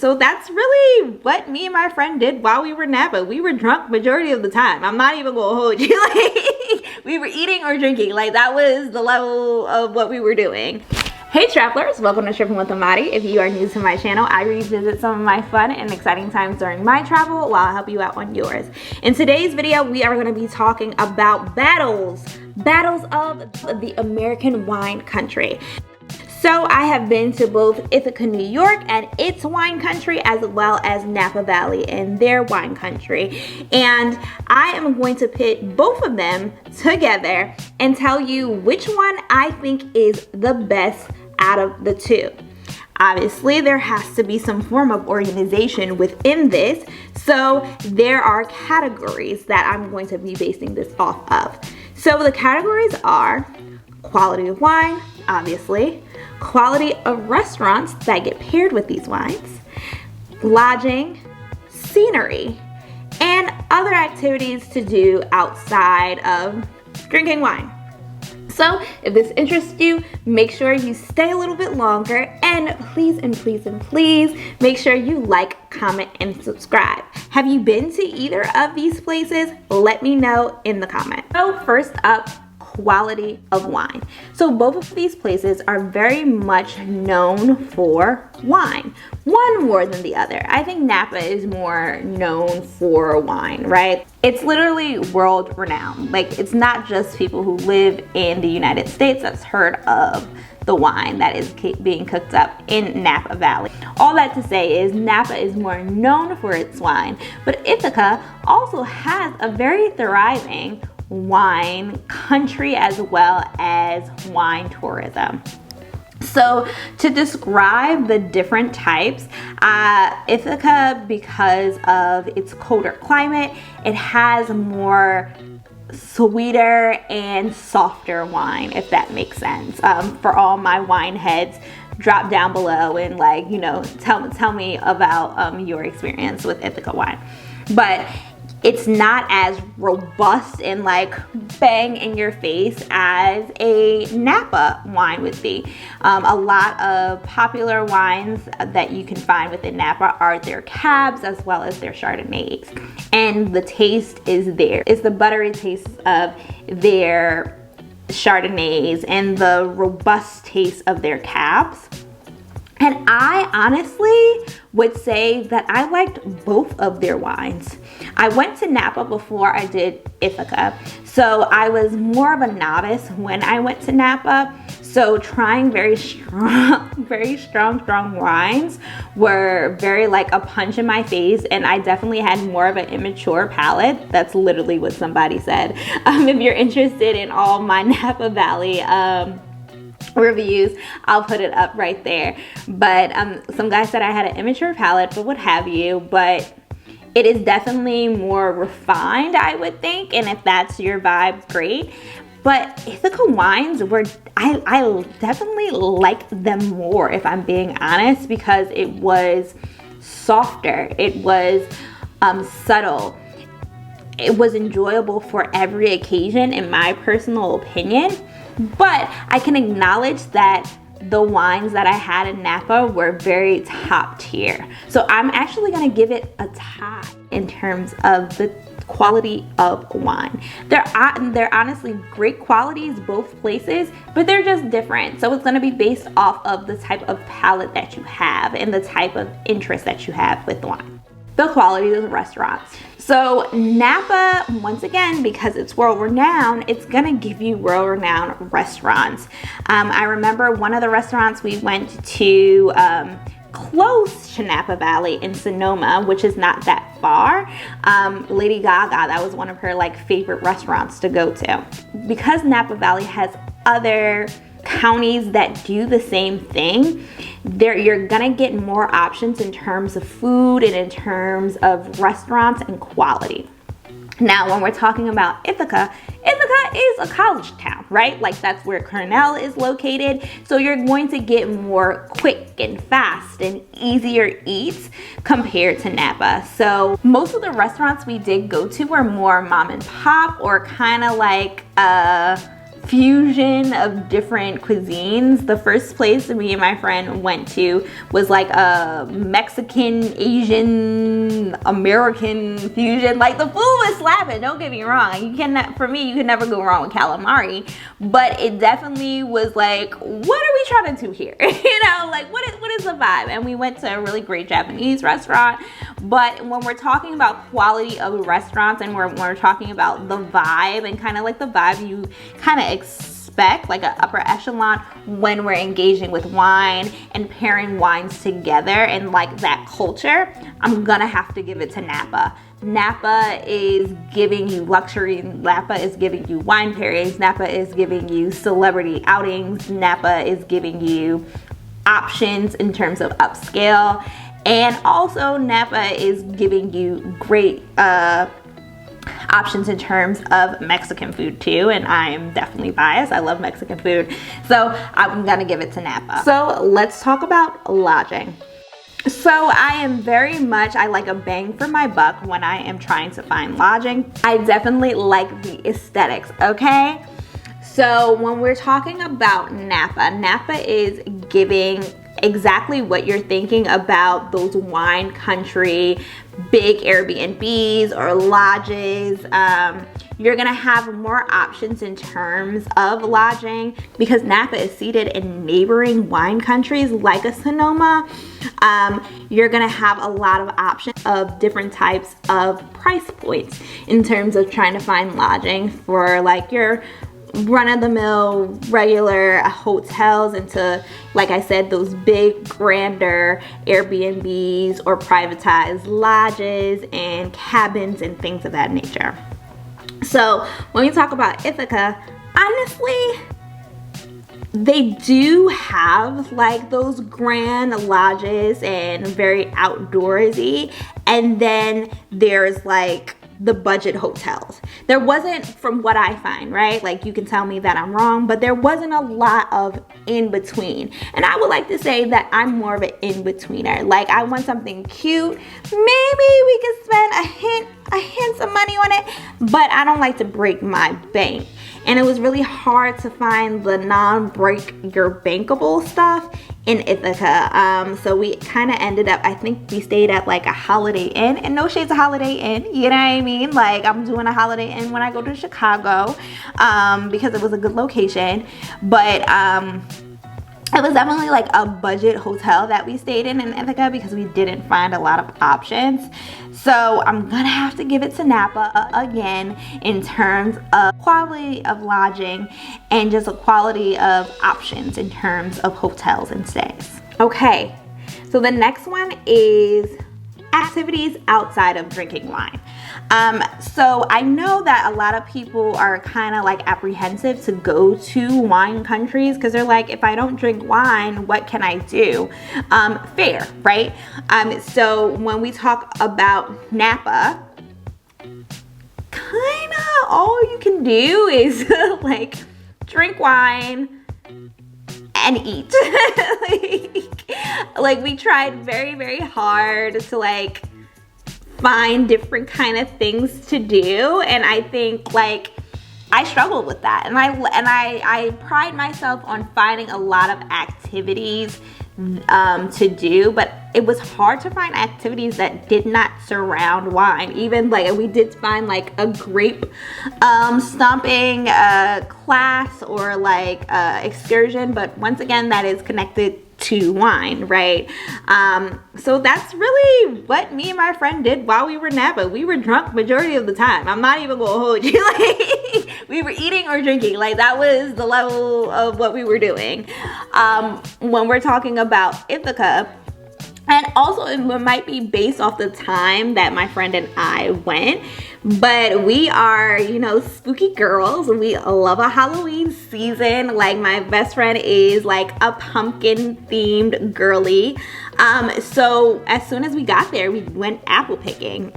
So that's really what me and my friend did while we were in Napa. We were drunk majority of the time. I'm not even gonna hold you. Like, we were eating or drinking. Like, that was the level of what we were doing. Hey travelers, welcome to Tripping with Amadi. If you are new to my channel, I revisit some of my fun and exciting times during my travel while I help you out on yours. In today's video, we are going to be talking about battles of the American wine country. So I have been to both Ithaca, New York and its wine country, as well as Napa Valley and their wine country. And I am going to pit both of them together and tell you which one I think is the best out of the two. Obviously, there has to be some form of organization within this. So there are categories that I'm going to be basing this off of. So the categories are quality of wine, obviously, quality of restaurants that get paired with these wines, lodging, scenery, and other activities to do outside of drinking wine. So if this interests you, make sure you stay a little bit longer, and please make sure you like, comment, and subscribe. Have you been to either of these places? Let me know in the comments. So first up, quality of wine. So both of these places are very much known for wine, one more than the other. I think Napa is more known for wine, right? It's literally world renowned. Like, it's not just people who live in the United States that's heard of the wine that is being cooked up in Napa Valley. All that to say is Napa is more known for its wine, but Ithaca also has a very thriving wine country as well as wine tourism. So to describe the different types, Ithaca, because of its colder climate, it has more sweeter and softer wine, if that makes sense. For all my wine heads, drop down below and, like, you know, tell me about your experience with Ithaca wine. But it's not as robust and like bang in your face as a Napa wine would be. A lot of popular wines that you can find within Napa are their cabs as well as their Chardonnays. And the taste is there. It's the buttery taste of their Chardonnays and the robust taste of their cabs. And I honestly would say that I liked both of their wines. I went to Napa before I did Ithaca, so I was more of a novice when I went to Napa. So trying very strong wines were very like a punch in my face, and I definitely had more of an immature palate. That's literally what somebody said. If you're interested in all my Napa Valley reviews, I'll put it up right there. But some guy said I had an immature palate, but what have you. But it is definitely more refined, I would think, and if that's your vibe, great. But Ithaca wines were, I definitely liked them more, if I'm being honest, because it was softer, it was subtle, it was enjoyable for every occasion, in my personal opinion. But I can acknowledge that the wines that I had in Napa were very top tier. So I'm actually gonna give it a tie in terms of the quality of wine. They're honestly great qualities both places, but they're just different. So it's gonna be based off of the type of palate that you have and the type of interest that you have with wine. The quality of the restaurants. So Napa, once again, because it's world renowned, it's gonna give you world renowned restaurants. I remember one of the restaurants we went to close to Napa Valley in Sonoma, which is not that far. Lady Gaga, that was one of her like favorite restaurants to go to. Because Napa Valley has other counties that do the same thing, you're gonna get more options in terms of food and in terms of restaurants and quality. Now, when we're talking about Ithaca is a college town, right? Like, that's where Cornell is located. So you're going to get more quick and fast and easier eats compared to Napa. So most of the restaurants we did go to were more mom and pop, or kind of like fusion of different cuisines. The first place me and my friend went to was like a Mexican, Asian, American fusion. Like the food was slapping, don't get me wrong. For me, you can never go wrong with calamari, but it definitely was like, what are we trying to do here? You know, like what is the vibe? And we went to a really great Japanese restaurant. But when we're talking about quality of restaurants and we're talking about the vibe and kind of like the vibe you kind of expect, like an upper echelon, when we're engaging with wine and pairing wines together and like that culture, I'm gonna have to give it to Napa. Napa is giving you luxury. Napa is giving you wine pairings. Napa is giving you celebrity outings. Napa is giving you options in terms of upscale. And also Napa is giving you great options in terms of Mexican food too, and I'm definitely biased. I love Mexican food, so I'm gonna give it to Napa. So let's talk about lodging. So I like a bang for my buck when I am trying to find lodging. I definitely like the aesthetics, okay? So when we're talking about Napa is giving exactly what you're thinking about those wine country, big Airbnbs or lodges. You're gonna have more options in terms of lodging because Napa is seated in neighboring wine countries like a Sonoma. You're gonna have a lot of options of different types of price points in terms of trying to find lodging for like your run-of-the-mill regular hotels into, like I said, those big grander Airbnbs or privatized lodges and cabins and things of that nature. So when we talk about Ithaca, honestly, they do have like those grand lodges and very outdoorsy, and then there's like the budget hotels. There wasn't, from what I find, right? Like you can tell me that I'm wrong, but there wasn't a lot of in between. And I would like to say that I'm more of an in-betweener. Like I want something cute. Maybe we could spend a hint of money on it, but I don't like to break my bank. And it was really hard to find the non-break your bankable stuff in Ithaca. So we kind of ended up, I think we stayed at like a Holiday Inn, and no shades of Holiday Inn, you know what I mean? Like I'm doing a Holiday Inn when I go to Chicago because it was a good location. But it was definitely like a budget hotel that we stayed in Ithaca because we didn't find a lot of options. So I'm gonna have to give it to Napa again in terms of quality of lodging and just a quality of options in terms of hotels and stays. Okay, so the next one is activities outside of drinking wine. So I know that a lot of people are kind of like apprehensive to go to wine countries because they're like, if I don't drink wine, what can I do? Fair, right? So when we talk about Napa, kind of all you can do is like drink wine and eat. like we tried very, very hard to like find different kind of things to do, and I think like I struggled with that, and I pride myself on finding a lot of activities to do, but it was hard to find activities that did not surround wine. Even like we did find like a grape stomping class or like excursion, but once again that is connected to wine, right? So that's really what me and my friend did while we were in Napa. We were drunk majority of the time. I'm not even gonna hold you. Like we were eating or drinking. Like that was the level of what we were doing. When we're talking about Ithaca, and also it might be based off the time that my friend and I went, but we are, you know, spooky girls. We love a Halloween season. Like my best friend is like a pumpkin themed girly. So as soon as we got there, we went apple picking.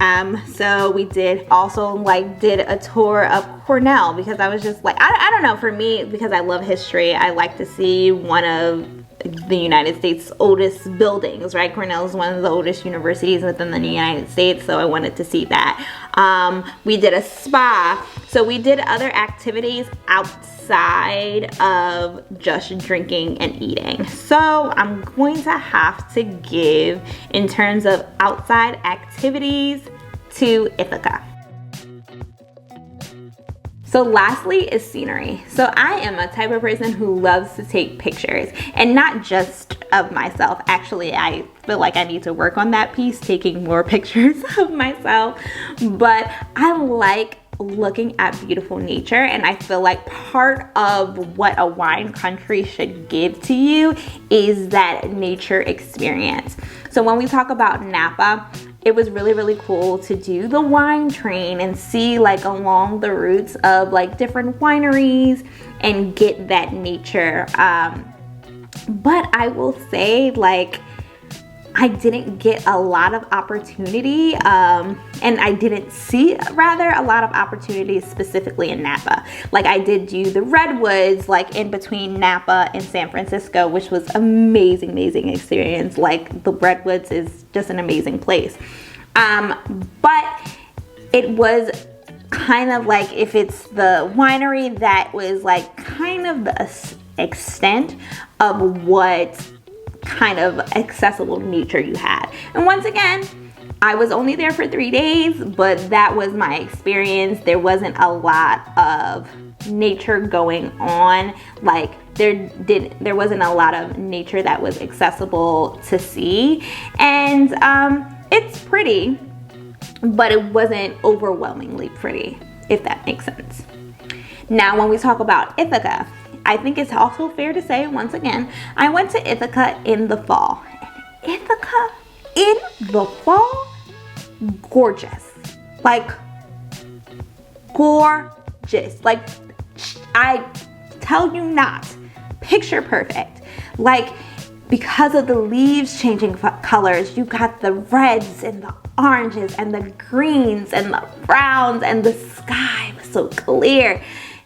So we did a tour of Cornell because I was just like, I don't know, for me, because I love history, I like to see one of the United States' oldest buildings, right? Cornell is one of the oldest universities within the United States, so I wanted to see that. We did a spa, so we did other activities outside of just drinking and eating. So I'm going to have to give, in terms of outside activities, to Ithaca. So lastly is scenery. So I am a type of person who loves to take pictures, and not just of myself. Actually, I feel like I need to work on that piece, taking more pictures of myself. But I like looking at beautiful nature, and I feel like part of what a wine country should give to you is that nature experience. So when we talk about Napa, it was really, really cool to do the wine train and see like along the routes of like different wineries and get that nature. But I will say, like, I didn't get a lot of opportunity, and I didn't see, rather, a lot of opportunities specifically in Napa. Like, I did do the redwoods, like in between Napa and San Francisco, which was amazing, amazing experience. Like, the redwoods is just an amazing place. But it was kind of like, if it's the winery that was like kind of the extent of what kind of accessible nature you had. And once again, I was only there for 3 days, but that was my experience. There wasn't a lot of nature going on. Like, there wasn't a lot of nature that was accessible to see. And it's pretty, but it wasn't overwhelmingly pretty, if that makes sense. Now, when we talk about Ithaca, I think it's also fair to say, once again, I went to Ithaca in the fall. And Ithaca in the fall, gorgeous. Like, gorgeous. Like, I tell you not, picture perfect. Like, because of the leaves changing colors, you got the reds and the oranges and the greens and the browns, and the sky was so clear.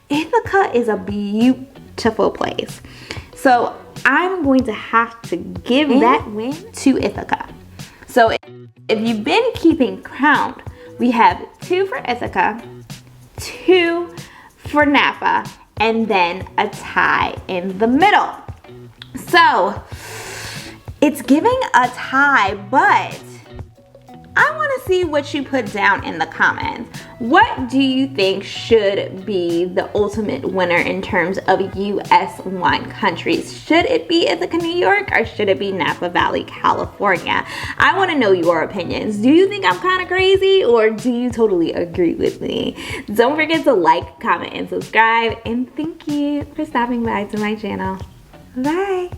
Ithaca is a beautiful place. So I'm going to have to give that win to Ithaca. So if you've been keeping count, we have 2 for Ithaca, 2 for Napa, and then a tie in the middle. So it's giving a tie, but I want to see what you put down in the comments. What do you think should be the ultimate winner in terms of U.S. wine countries? Should it be Ithaca, New York, or should it be Napa Valley, California? I want to know your opinions. Do you think I'm kind of crazy, or do you totally agree with me? Don't forget to like, comment, and subscribe. And thank you for stopping by to my channel. Bye.